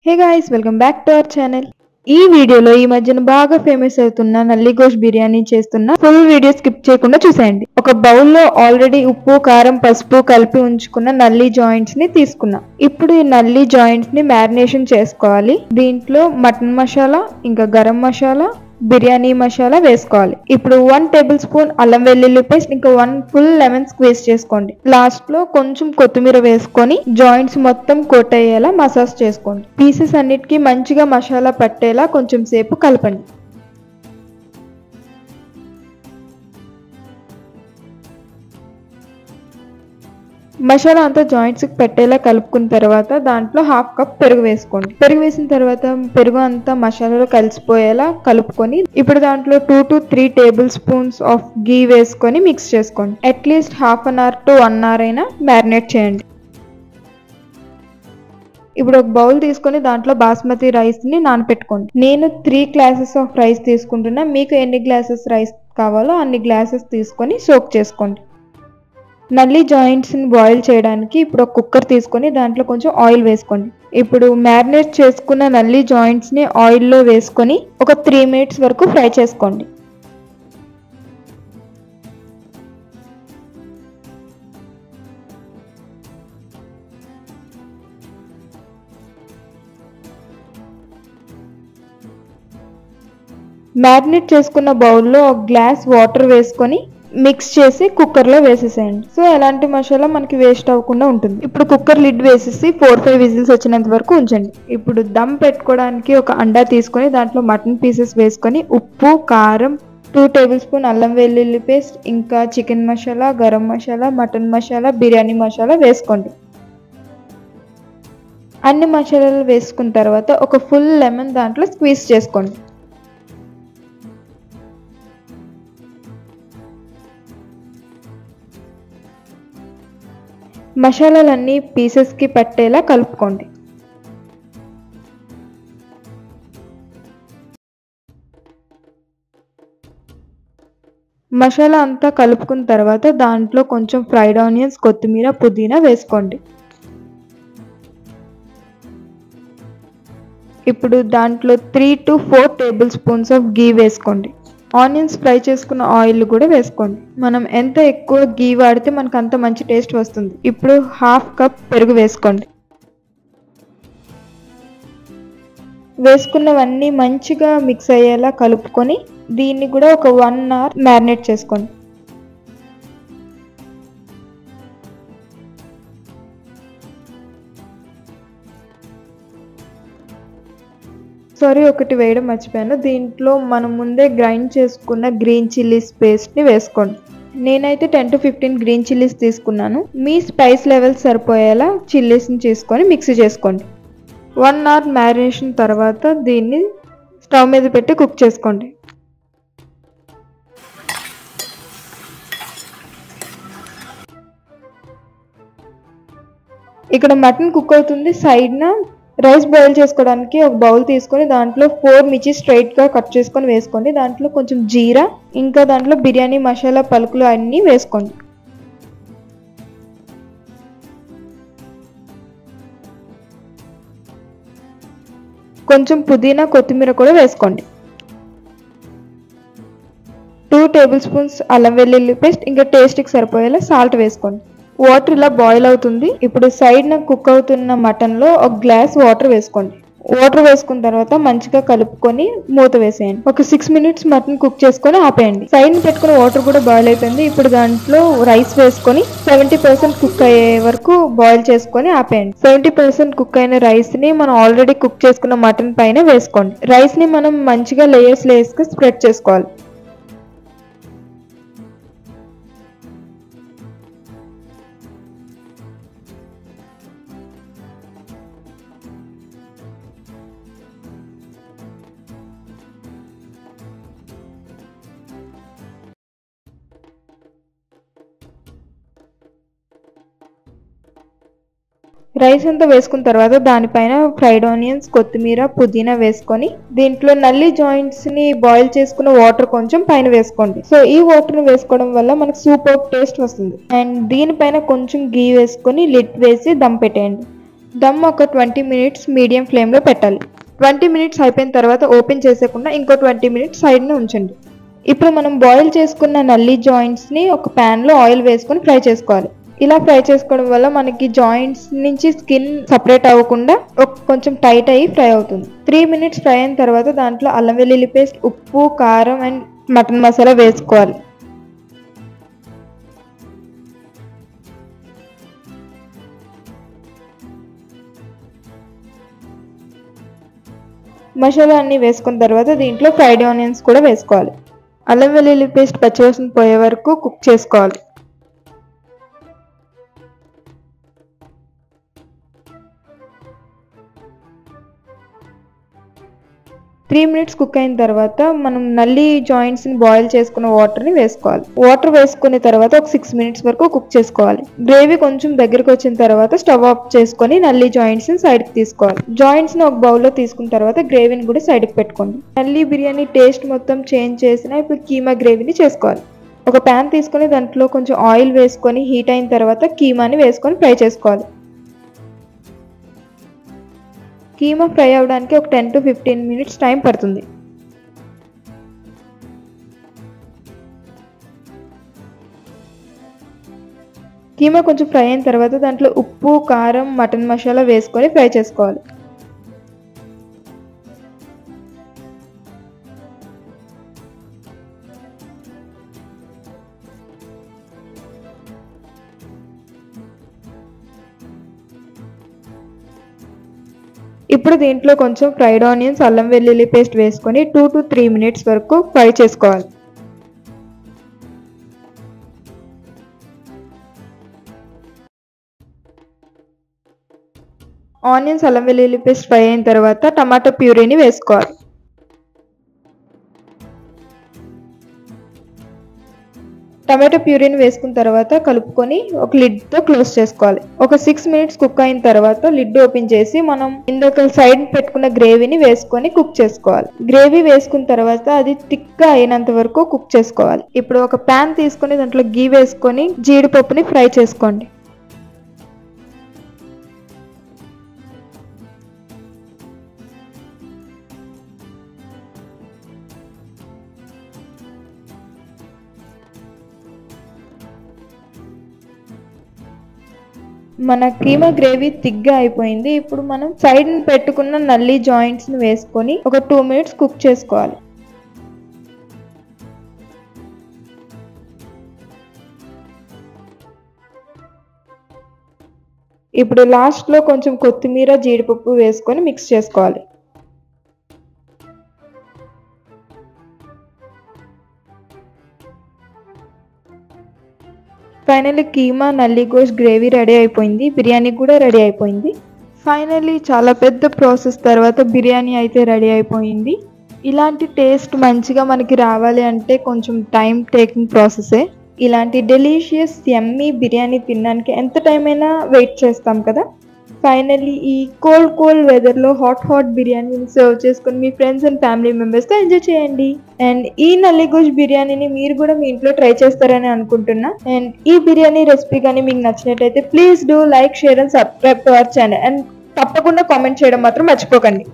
Hey guys, welcome back to our channel. ఈ వీడియోలో ఈ మధ్యన బాగా ఫేమస్ అవుతున్న నల్లి గోష్ బిర్యానీ చేస్తున్న ఫుల్ వీడియో స్కిప్ చేయకుండా చూసేయండి. ఒక బౌల్లో ఆల్రెడీ ఉప్పు, కారం, పసుపు కలిపి ఉంచుకున్న నల్లి జాయింట్స్ ని తీసుకున్నా. ఇప్పుడు ఈ నల్లి జాయింట్స్ ని మ్యారినేషన్ చేసుకోవాలి. దీంట్లో మటన్ మసాలా, ఇంకా గరం మసాలా, బిర్యానీ మసాలా వేసుకోవాలి. ఇప్పుడు 1 టేబుల్ స్పూన్ అల్లం వెల్లుల్లి పేస్ట్, ఇంకా 1 ఫుల్ లెమన్ స్క్వీజ్ చేసుకోండి. లాస్ట్ లో కొంచెం కొత్తిమీర వేసుకొని జాయింట్స్ మొత్తం కోట్ అయ్యేలా మసాజ్ చేసుకోండి. పీసెస్ అన్నిటికీ మంచిగా మసాలా పట్టేలా కొంచెం సేపు కలపండి. మసాలా అంతా జాయింట్స్ కి పెట్టేలా కలుపుకున్న తర్వాత దాంట్లో 1/2 కప్ పెరుగు వేసుకోండి. పెరుగు వేసిన తర్వాత పెరుగు అంతా మసాలాలో కలిసిపోయేలా కలుపుకొని ఇప్పుడు దాంట్లో 2 to 3 టేబుల్ స్పూన్స్ ఆఫ్ గీ వేసుకొని మిక్స్ చేసుకోండి. అట్లీస్ట్ 1/2 hour to 1 hour అయినా మ్యారినేట్ చేయండి. ఇప్పుడు ఒక బౌల్ తీసుకొని దాంట్లో బాస్మతి రైస్ ని నానపెట్టుకోండి. నేను 3 గ్లాసెస్ ఆఫ్ రైస్ తీసుకుంటున్నా. మీకు ఎన్ని గ్లాసెస్ రైస్ కావాలో అన్ని గ్లాసెస్ తీసుకొని సోక్ చేసుకోండి. నల్లి జాయింట్స్ ని బాయిల్ చేయడానికి ఇప్పుడు ఒక కుక్కర్ తీసుకొని దాంట్లో కొంచెం ఆయిల్ వేసుకోండి. ఇప్పుడు మ్యారినేట్ చేసుకున్న నల్లి జాయింట్స్ ని ఆయిల్లో వేసుకొని ఒక 3 minutes వరకు ఫ్రై చేసుకోండి. మ్యారినేట్ చేసుకున్న బౌల్లో ఒక గ్లాస్ వాటర్ వేసుకొని మిక్స్ చేసి కుక్కర్ లో వేసేసేయండి. సో ఎలాంటి మసాలా మనకి వేస్ట్ అవ్వకుండా ఉంటుంది. ఇప్పుడు కుక్కర్ లిడ్ వేసేసి 4-5 విజిల్స్ వచ్చినంత వరకు ఉంచండి. ఇప్పుడు దమ్ పెట్టుకోవడానికి ఒక అండా తీసుకొని దాంట్లో మటన్ పీసెస్ వేసుకొని ఉప్పు, కారం, 2 టేబుల్ స్పూన్ అల్లం వెల్లుల్లి పేస్ట్, ఇంకా చికెన్ మసాలా, గరం మసాలా, మటన్ మసాలా, బిర్యానీ మసాలా వేసుకోండి. అన్ని మసాలాలు వేసుకున్న తర్వాత ఒక ఫుల్ లెమన్ దాంట్లో స్క్వీజ్ చేసుకోండి. మసాలాలన్నీ పీసెస్ కి పట్టేలా కలుపుకోండి. మసాలా అంతా కలుపుకున్న తర్వాత దాంట్లో కొంచెం ఫ్రైడ్ ఆనియన్స్, కొత్తిమీర, పుదీనా వేసుకోండి. ఇప్పుడు దాంట్లో 3 to 4 టేబుల్ స్పూన్స్ ఆఫ్ గీ వేసుకోండి. ఆనియన్స్ ఫ్రై చేసుకున్న ఆయిల్ కూడా వేసుకోండి. మనం ఎంత ఎక్కువ గీ వాడితే మనకు అంత మంచి టేస్ట్ వస్తుంది. ఇప్పుడు 1/2 కప్ పెరుగు వేసుకోండి. వేసుకున్నవన్నీ మంచిగా మిక్స్ అయ్యేలా కలుపుకొని దీన్ని కూడా ఒక 1 hour మ్యారినేట్ చేసుకోండి. ఒకటి వేయడం మర్చిపోయాను. దీంట్లో మనం ముందే గ్రైండ్ చేసుకున్న గ్రీన్ చిల్లీస్ పేస్ట్ ని వేసుకోండి. నేనైతే 10 to 15 గ్రీన్ చిల్లీస్ తీసుకున్నాను. మీ స్పైస్ లెవెల్ సరిపోయేలా చిల్లీస్ ని చేసుకొని మిక్స్ చేసుకోండి. 1 hour మ్యారినేషన్ తర్వాత దీన్ని స్టవ్ మీద పెట్టి కుక్ చేసుకోండి. ఇక్కడ మటన్ కుక్ అవుతుంది. సైడ్న రైస్ బాయిల్ చేసుకోవడానికి ఒక బౌల్ తీసుకొని దాంట్లో 4 మిర్చి స్ట్రైట్ గా కట్ చేసుకొని వేసుకోండి. దాంట్లో కొంచెం జీరా, ఇంకా దాంట్లో బిర్యానీ మసాలా పలుకులు అన్నీ వేసుకోండి. కొంచెం పుదీనా, కొత్తిమీర కూడా వేసుకోండి. 2 టేబుల్ స్పూన్స్ అల్లం వెల్లుల్లి పేస్ట్, ఇంకా టేస్ట్ కి సరిపోయేలా సాల్ట్ వేసుకోండి. వాటర్ ఇలా బాయిల్ అవుతుంది. ఇప్పుడు సైడ్ న కుక్ అవుతున్న మటన్ లో ఒక గ్లాస్ వాటర్ వేసుకోండి. వాటర్ వేసుకున్న తర్వాత మంచిగా కలుపుకొని మూత వేసేయండి. ఒక 6 minutes మటన్ కుక్ చేసుకొని ఆపేయండి. సైడ్ ని పెట్టుకున్న వాటర్ కూడా బాయిల్ అయిపోయింది. ఇప్పుడు దాంట్లో రైస్ వేసుకొని 70% కుక్ అయ్యే వరకు బాయిల్ చేసుకొని ఆపేయండి. 70% కుక్ అయిన రైస్ ని మనం ఆల్రెడీ కుక్ చేసుకున్న మటన్ పైన వేసుకోండి. రైస్ ని మనం మంచిగా లేయర్స్ గా స్ప్రెడ్ చేసుకోవాలి. రైస్ అంతా వేసుకున్న తర్వాత దానిపైన ఫ్రైడ్ ఆనియన్స్, కొత్తిమీర, పుదీనా వేసుకొని దీంట్లో నల్లి జాయింట్స్ ని బాయిల్ చేసుకున్న వాటర్ కొంచెం పైన వేసుకోండి. సో ఈ వాటర్ వేసుకోవడం వల్ల మనకు సూపర్ టేస్ట్ వస్తుంది. అండ్ దీనిపైన కొంచెం గీ వేసుకొని లిడ్ వేసి దమ్ పెట్టేయండి. దమ్ ఒక 20 మినిట్స్ మీడియం ఫ్లేమ్లో పెట్టాలి. 20 మినిట్స్ అయిపోయిన తర్వాత ఓపెన్ చేసేకుండా ఇంకో 20 మినిట్స్ సైడ్ని ఉంచండి. ఇప్పుడు మనం బాయిల్ చేసుకున్న నల్లి జాయింట్స్ని ఒక ప్యాన్లో ఆయిల్ వేసుకొని ఫ్రై చేసుకోవాలి. ఇలా ఫ్రై చేసుకోవడం వల్ల మనకి జాయింట్స్ నుంచి స్కిన్ సపరేట్ అవ్వకుండా కొంచెం టైట్ అయ్యి ఫ్రై అవుతుంది. 3 మినిట్స్ ఫ్రై అయిన తర్వాత దాంట్లో అల్లం వెల్లుల్లి పేస్ట్, ఉప్పు, కారం అండ్ మటన్ మసాలా వేసుకోవాలి. మసాలా అన్ని వేసుకున్న తర్వాత దీంట్లో ఫ్రైడ్ ఆనియన్స్ కూడా వేసుకోవాలి. అల్లం వెల్లుల్లి పేస్ట్ పచ్చివాసన పోయే వరకు కుక్ చేసుకోవాలి. త్రీ మినిట్స్ కుక్ అయిన తర్వాత మనం నల్లి జాయింట్స్ని బాయిల్ చేసుకున్న వాటర్ని వేసుకోవాలి. వాటర్ వేసుకున్న తర్వాత ఒక 6 మినిట్స్ వరకు కుక్ చేసుకోవాలి. గ్రేవీ కొంచెం దగ్గరకు వచ్చిన తర్వాత స్టవ్ ఆఫ్ చేసుకొని నల్లి జాయింట్స్ని సైడ్కి తీసుకోవాలి. జాయింట్స్ని ఒక బౌల్లో తీసుకున్న తర్వాత గ్రేవీని కూడా సైడ్కి పెట్టుకోండి. నల్లి బిర్యానీ టేస్ట్ మొత్తం చేంజ్ చేసిన ఇప్పుడు కీమా గ్రేవీని చేసుకోవాలి. ఒక ప్యాన్ తీసుకొని దాంట్లో కొంచెం ఆయిల్ వేసుకొని హీట్ అయిన తర్వాత కీమాని వేసుకొని ఫ్రై చేసుకోవాలి. కీమా ఫ్రై అవ్వడానికి ఒక 10 to 15 మినిట్స్ టైం పడుతుంది. కీమా కొంచెం ఫ్రై అయిన తర్వాత దాంట్లో ఉప్పు, కారం, మటన్ మసాలా వేసుకొని ఫ్రై చేసుకోవాలి. ఇప్పుడు దీంట్లో కొంచెం ఫ్రైడ్ ఆనియన్స్, అల్లం వెల్లుల్లి పేస్ట్ వేసుకొని 2 to 3 మినిట్స్ వరకు ఫ్రై చేసుకోవాలి. ఆనియన్స్, అల్లం వెల్లుల్లి పేస్ట్ ఫ్రై అయిన తర్వాత టమాటో ప్యూరీని వేసుకోవాలి. టమాటో ప్యూరీని వేసుకున్న తర్వాత కలుపుకొని ఒక లిడ్తో క్లోజ్ చేసుకోవాలి. ఒక 6 మినిట్స్ కుక్ అయిన తర్వాత లిడ్ ఓపెన్ చేసి మనం ఇంకొక సైడ్ పెట్టుకున్న గ్రేవీని వేసుకొని కుక్ చేసుకోవాలి. గ్రేవీ వేసుకున్న తర్వాత అది థిక్గా అయినంత వరకు కుక్ చేసుకోవాలి. ఇప్పుడు ఒక ప్యాన్ తీసుకొని దాంట్లో గీ వేసుకొని జీడిపప్పుని ఫ్రై చేసుకోండి. మన కీమా గ్రేవీ థిక్గా అయిపోయింది. ఇప్పుడు మనం సైడ్ పెట్టుకున్న నల్లి జాయింట్స్ని వేసుకొని ఒక 2 మినిట్స్ కుక్ చేసుకోవాలి. ఇప్పుడు లాస్ట్లో కొంచెం కొత్తిమీర, జీడిపప్పు వేసుకొని మిక్స్ చేసుకోవాలి. ఫైనల్లీ కీమా నల్లి గోష్ గ్రేవీ రెడీ అయిపోయింది. బిర్యానీ కూడా రెడీ అయిపోయింది. ఫైనల్లీ చాలా పెద్ద ప్రాసెస్ తర్వాత బిర్యానీ అయితే రెడీ అయిపోయింది. ఇలాంటి టేస్ట్ మంచిగా మనకి రావాలి అంటే కొంచెం టైం టేకింగ్ ప్రాసెసే. ఇలాంటి డెలీషియస్ యమ్మీ బిర్యానీ తినడానికి ఎంత టైం అయినా వెయిట్ చేస్తాం కదా. ఫైనల్లీ ఈ కోల్డ్ వెదర్లో హాట్ బిర్యానీని సర్వ్ చేసుకొని మీ ఫ్రెండ్స్ అండ్ ఫ్యామిలీ మెంబర్స్తో ఎంజాయ్ చేయండి. అండ్ ఈ నల్లి గోష్ బిర్యానీని మీరు కూడా మీ ఇంట్లో ట్రై చేస్తారని అనుకుంటున్నా. అండ్ ఈ బిర్యానీ రెసిపీ కానీ మీకు నచ్చినట్టయితే please do like, share and subscribe to our channel. And తప్పకుండా కామెంట్ చేయడం మాత్రం మర్చిపోకండి.